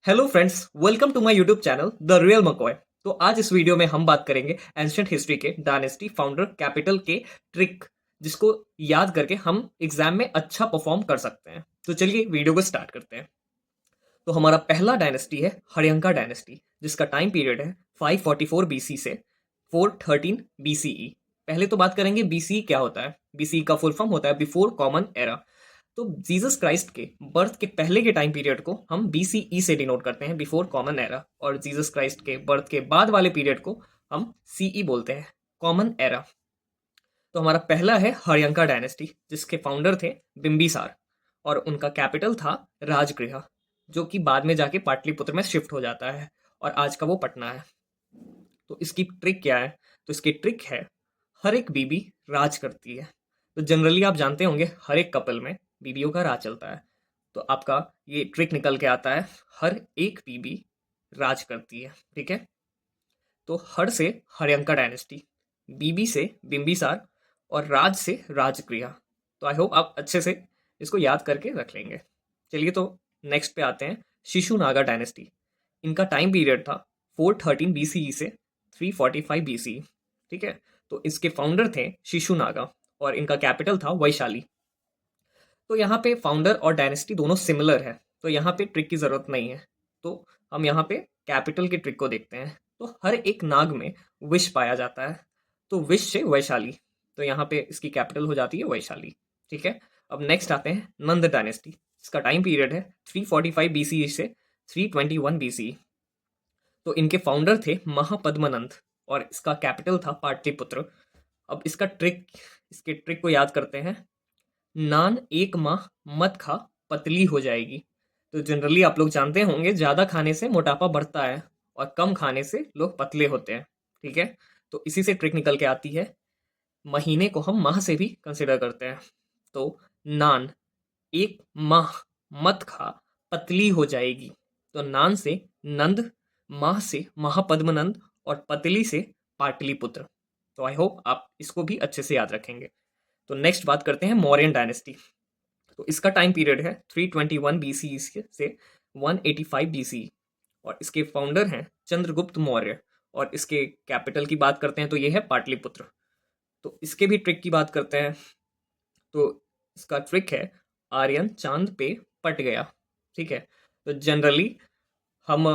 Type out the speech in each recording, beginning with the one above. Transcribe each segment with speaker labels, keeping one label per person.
Speaker 1: Hello friends, welcome to my YouTube channel the real McCoy. तो आज इस video में हम बात करेंगे एंशिएंट हिस्ट्री के डायनेस्टी फाउंडर कैपिटल के ट्रिक, जिसको याद करके हम एग्जाम में अच्छा परफॉर्म कर सकते हैं। तो चलिए वीडियो को स्टार्ट करते हैं। तो हमारा पहला डायनेस्टी है हर्यंका डायनेस्टी, जिसका टाइम पीरियड है 544 बीसी से 413 बीसीई। पहले तो बात करेंगे बीसीई क्या होता है। बीसीई का फुल फॉर्म होता है बिफोर कॉमन एरा। तो जीसस क्राइस्ट के बर्थ के पहले के टाइम पीरियड को हम बीसीई से डिनोट करते हैं, बिफोर कॉमन एरा, और जीसस क्राइस्ट के बर्थ के बाद वाले पीरियड को हम सीई बोलते हैं, कॉमन एरा। तो हमारा पहला है हर्यंका डायनेस्टी, जिसके फाउंडर थे बिंबिसार, और उनका कैपिटल था राजगृह, जो कि बाद में जाके पाटलिपुत्र में शिफ्ट हो जाता है, और आज का वो पटना है। तो इसकी ट्रिक क्या है? तो इसकी ट्रिक है हर एक बीबी राज करती है। तो जनरली आप जानते होंगे हर एक कपल में बीबियों का राज चलता है। तो आपका ये ट्रिक निकल के आता है हर एक बीबी राज करती है। ठीक है। तो हर से हर्यंका डायनेस्टी, बीबी से बिंबिसार, और राज से राजगृह। तो आई होप आप अच्छे से इसको याद करके रख लेंगे। चलिए तो नेक्स्ट पे आते हैं, शिशुनागा डायनेस्टी। इनका टाइम पीरियड था 413 बीसीई से 345 बीसीई। ठीक है। तो इसके फाउंडर थे शिशुनागा, और इनका कैपिटल था वैशाली। तो यहाँ पे फाउंडर और डायनेस्टी दोनों सिमिलर है, तो यहाँ पे ट्रिक की जरूरत नहीं है। तो हम यहाँ पे कैपिटल के ट्रिक को देखते हैं। तो हर एक नाग में विश पाया जाता है, तो विश से वैशाली। तो यहाँ पे इसकी कैपिटल हो जाती है वैशाली। ठीक है। अब नेक्स्ट आते हैं नंद डायनेस्टी। इसका टाइम पीरियड है 345 बीसीई से 321 बीसीई। तो इनके फाउंडर थे महापद्मनंद, और इसका कैपिटल था पाटलिपुत्र। अब इसके ट्रिक को याद करते हैं। नान एक माह मत खा, पतली हो जाएगी। तो जनरली आप लोग जानते होंगे ज़्यादा खाने से मोटापा बढ़ता है, और कम खाने से लोग पतले होते हैं। ठीक है। तो इसी से ट्रिक निकल के आती है। महीने को हम माह से भी कंसिडर करते हैं। तो नान एक माह मत खा, पतली हो जाएगी। तो नान से नंद, माह से महापद्मनंद, और पतली से पाटलिपुत्र। तो आई होप आप इसको भी अच्छे से याद रखेंगे। तो नेक्स्ट बात करते हैं मौर्यन डायनेस्टी। तो इसका टाइम पीरियड है 321 बीसी से 185 बीसी, और इसके फाउंडर हैं चंद्रगुप्त मौर्य, और इसके कैपिटल की बात करते हैं तो ये है पाटलिपुत्र। तो इसके भी ट्रिक की बात करते हैं। तो इसका ट्रिक है आर्यन चांद पे पट गया। ठीक है। तो जनरली हम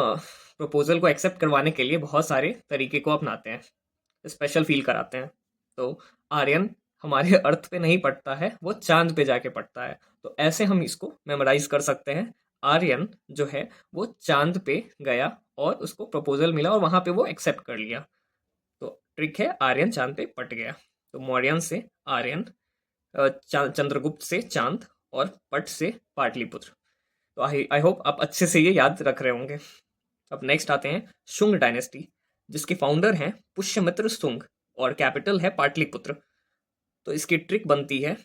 Speaker 1: प्रपोजल को एक्सेप्ट करवाने के लिए बहुत सारे तरीके को अपनाते हैं, स्पेशल फील कराते हैं। तो आर्यन हमारे अर्थ पे नहीं पड़ता है, वो चांद पे जाके पड़ता है। तो ऐसे हम इसको मेमोराइज कर सकते हैं। आर्यन जो है वो चांद पे गया, और उसको प्रपोजल मिला, और वहां पे वो एक्सेप्ट कर लिया। तो ट्रिक है आर्यन चांद पे पट गया। तो मौर्यन से आर्यन, चंद्रगुप्त से चांद, और पट से पाटलिपुत्र। तो आई होप आप अच्छे से ये याद रख रहे होंगे। अब नेक्स्ट आते हैं शुंग डायनेस्टी, जिसके फाउंडर हैं पुष्यमित्र शुंग, और कैपिटल है पाटलिपुत्र। तो इसकी ट्रिक बनती है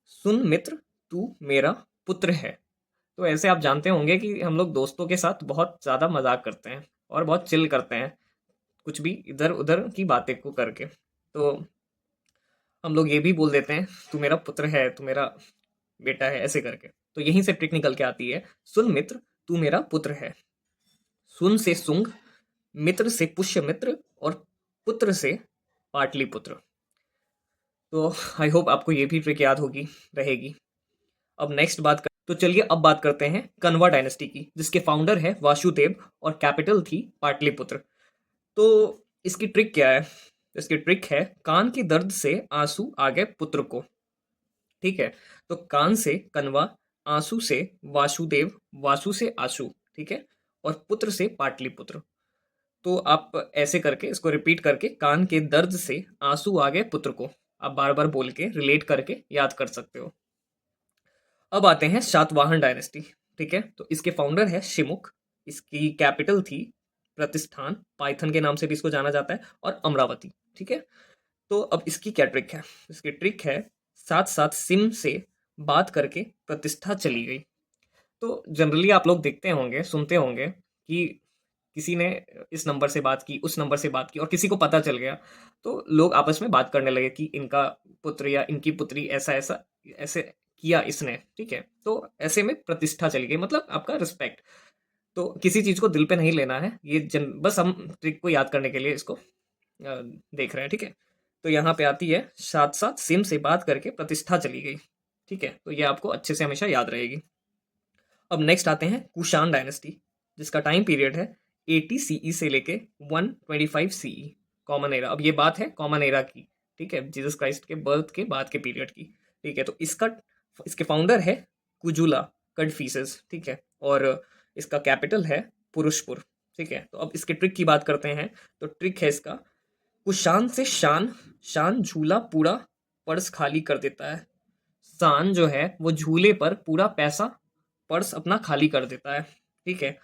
Speaker 1: सुन मित्र, तू मेरा पुत्र है। तो ऐसे आप जानते होंगे कि हम लोग दोस्तों के साथ बहुत ज़्यादा मजाक करते हैं, और बहुत चिल करते हैं, कुछ भी इधर उधर की बातें को करके। तो हम लोग ये भी बोल देते हैं तू मेरा पुत्र है, तू मेरा बेटा है, ऐसे करके। तो यहीं से ट्रिक निकल के आती है सुन मित्र, तू मेरा पुत्र है। सुन से सुंग, मित्र से पुष्यमित्र, और पुत्र से पाटलिपुत्र। तो आई होप आपको ये भी ट्रिक याद होगी रहेगी। अब नेक्स्ट तो चलिए अब बात करते हैं कन्वा डायनेस्टी की, जिसके फाउंडर है वासुदेव, और कैपिटल थी पाटलिपुत्र। तो इसकी ट्रिक क्या है? इसकी ट्रिक है कान के दर्द से आंसू आ गए पुत्र को। ठीक है। तो कान से कन्वा, आंसू से वासुदेव, वासु से आशु। ठीक है। और पुत्र से पाटलिपुत्र। तो आप ऐसे करके इसको रिपीट करके कान के दर्द से आंसू आ गए पुत्र को आप बार बार बोल के रिलेट करके याद कर सकते हो। अब आते हैं सातवाहन डायनेस्टी। ठीक है। तो इसके फाउंडर है शिमुख। इसकी कैपिटल थी प्रतिष्ठान, पाइथन के नाम से भी इसको जाना जाता है, और अमरावती। ठीक है। तो अब इसकी क्या ट्रिक है? इसकी ट्रिक है साथ साथ सिम से बात करके प्रतिष्ठा चली गई। तो जनरली आप लोग देखते होंगे, सुनते होंगे कि किसी ने इस नंबर से बात की, उस नंबर से बात की, और किसी को पता चल गया, तो लोग आपस में बात करने लगे कि इनका पुत्र या इनकी पुत्री ऐसा ऐसा ऐसे किया इसने। ठीक है। तो ऐसे में प्रतिष्ठा चली गई, मतलब आपका रिस्पेक्ट। तो किसी चीज़ को दिल पे नहीं लेना है, ये बस हम ट्रिक को याद करने के लिए इसको देख रहे हैं, ठीक है। तो यहाँ पे आती है, साथ साथ सिम से बात करके प्रतिष्ठा चली गई, ठीक है। तो ये आपको अच्छे से हमेशा याद रहेगी। अब नेक्स्ट आते हैं कुषाण डायनेस्टी, जिसका टाइम पीरियड है 80 सीई से लेके 125 सीई, कॉमन एरा। अब ये बात है कॉमन एरा की, ठीक है, जीसस क्राइस्ट के बर्थ के बाद के पीरियड की, ठीक है। तो इसके फाउंडर है कुजुला कडफीसेस, ठीक है, और इसका कैपिटल है पुरुषपुर, ठीक है। तो अब इसके ट्रिक की बात करते हैं, तो ट्रिक है इसका, कुशान से शान, शान झूला पूरा पर्स खाली कर देता है। शान जो है वो झूले पर पूरा पैसा पर्स अपना खाली कर देता है, ठीक है।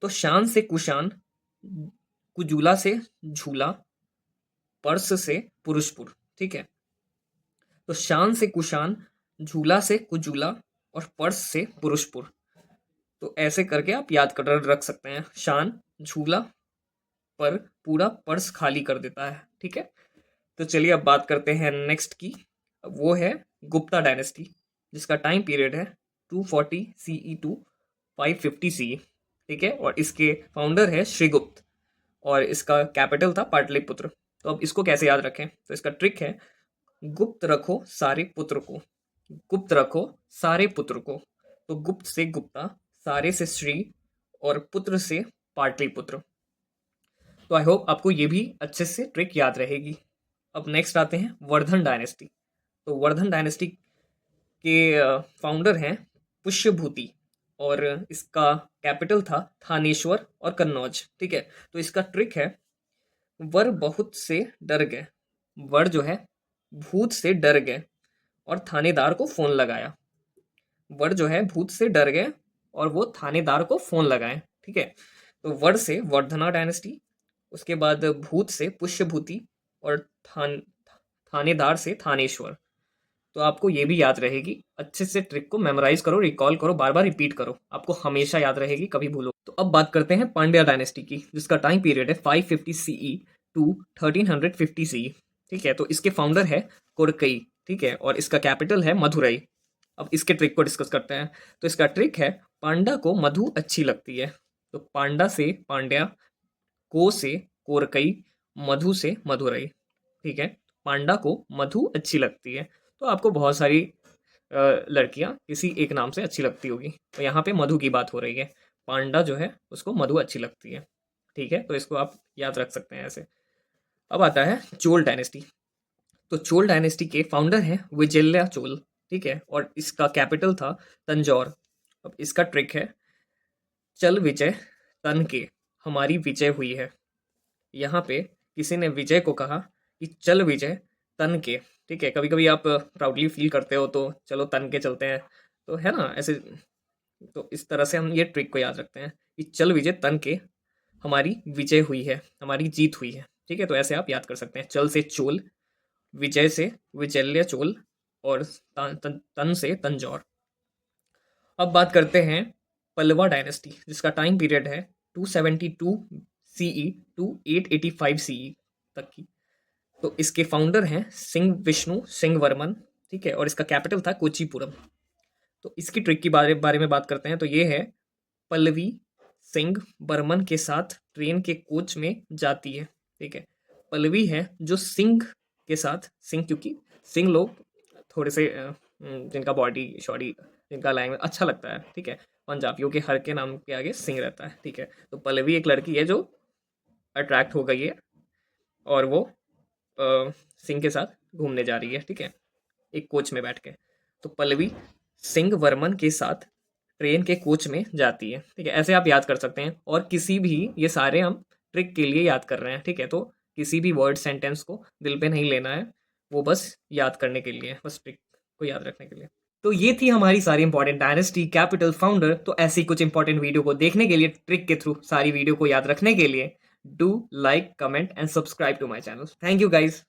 Speaker 1: तो शान से कुशान, कुजूला से झूला, पर्स से पुरुषपुर, ठीक है। तो शान से कुशान, झूला से कुजूला और पर्स से पुरुषपुर। तो ऐसे करके आप याद कर रख सकते हैं, शान झूला पर पूरा पर्स खाली कर देता है, ठीक है। तो चलिए अब बात करते हैं नेक्स्ट की, वो है गुप्ता डायनेस्टी, जिसका टाइम पीरियड है 240 सीई टू 550 सीई, ठीक है। और इसके फाउंडर है श्रीगुप्त, और इसका कैपिटल था पाटलिपुत्र। तो अब इसको कैसे याद रखें, तो इसका ट्रिक है, गुप्त रखो सारे पुत्र को, गुप्त रखो सारे पुत्र को। तो गुप्त से गुप्ता, सारे से श्री, और पुत्र से पाटलिपुत्र। तो आई होप आपको ये भी अच्छे से ट्रिक याद रहेगी। अब नेक्स्ट आते हैं वर्धन डायनेस्टी। तो वर्धन डायनेस्टी के फाउंडर हैं पुष्यभूति, और इसका कैपिटल था थानेश्वर और कन्नौज, ठीक है। तो इसका ट्रिक है, वर बहुत से डर गए, वर जो है भूत से डर गए और थानेदार को फोन लगाया। वर जो है भूत से डर गए और वो थानेदार को फोन लगाए, ठीक है। तो वर से वर्धना डायनेस्टी, उसके बाद भूत से पुष्यभूति, और थानेदार से थानेश्वर। तो आपको ये भी याद रहेगी, अच्छे से ट्रिक को मेमोराइज करो, रिकॉल करो, बार बार रिपीट करो, आपको हमेशा याद रहेगी, कभी भूलो। तो अब बात करते हैं पांड्या डायनेस्टी की, जिसका टाइम पीरियड है 550 सीई टू 1350 सीई, ठीक है। तो इसके फाउंडर है कोरकई, ठीक है, और इसका कैपिटल है मधुरई। अब इसके ट्रिक को डिस्कस करते हैं। तो इसका ट्रिक है, पांडा को मधु अच्छी लगती है। तो पांडा से पांड्या, को से कोरकई, मधु से मधुरई, ठीक है। पांडा को मधु अच्छी लगती है। तो आपको बहुत सारी लड़कियां किसी एक नाम से अच्छी लगती होगी, तो यहाँ पे मधु की बात हो रही है। पांडा जो है उसको मधु अच्छी लगती है, ठीक है। तो इसको आप याद रख सकते हैं ऐसे। अब आता है चोल डायनेस्टी। तो चोल डायनेस्टी के फाउंडर हैं विजया चोल, ठीक है, और इसका कैपिटल था तंजौर। अब इसका ट्रिक है, चल विजय तन के, हमारी विजय हुई है। यहाँ पे किसी ने विजय को कहा कि चल विजय तन के, ठीक है। कभी कभी आप प्राउडली फील करते हो तो चलो तन के चलते हैं, तो है ना ऐसे। तो इस तरह से हम ये ट्रिक को याद रखते हैं कि चल विजय तन के, हमारी विजय हुई है, हमारी जीत हुई है, ठीक है। तो ऐसे आप याद कर सकते हैं, चल से चोल, विजय से विजय चोल, और तन से तंजौर। अब बात करते हैं पल्लवा डायनेस्टी, जिसका टाइम पीरियड है 272 सीई टू 885 सीई तक की। तो इसके फाउंडर हैं सिंह विष्णु सिंह वर्मन, ठीक है, और इसका कैपिटल था कोचीपुरम। तो इसकी ट्रिक की बारे में बात करते हैं। तो ये है, पल्लवी सिंह बर्मन के साथ ट्रेन के कोच में जाती है, ठीक है। पल्लवी है जो सिंह के साथ, सिंह क्योंकि सिंह लोग थोड़े से जिनका बॉडी शॉडी, जिनका लैंग्वेज अच्छा लगता है, ठीक है। पंजाबियों के हर के नाम के आगे सिंह रहता है, ठीक है। तो पल्लवी एक लड़की है जो अट्रैक्ट हो गई है, और वो सिंह के साथ घूमने जा रही है, ठीक है, एक कोच में बैठ के। तो पल्लवी सिंह वर्मन के साथ ट्रेन के कोच में जाती है, ठीक है। ऐसे आप याद कर सकते हैं, और किसी भी, ये सारे हम ट्रिक के लिए याद कर रहे हैं, ठीक है। तो किसी भी वर्ड सेंटेंस को दिल पे नहीं लेना है, वो बस याद करने के लिए, बस ट्रिक को याद रखने के लिए। तो ये थी हमारी सारी इंपॉर्टेंट डायनेस्टी, कैपिटल, फाउंडर। तो ऐसी कुछ इंपॉर्टेंट वीडियो को देखने के लिए, ट्रिक के थ्रू सारी वीडियो को याद रखने के लिए, do like, comment and subscribe to my channel. Thank you guys.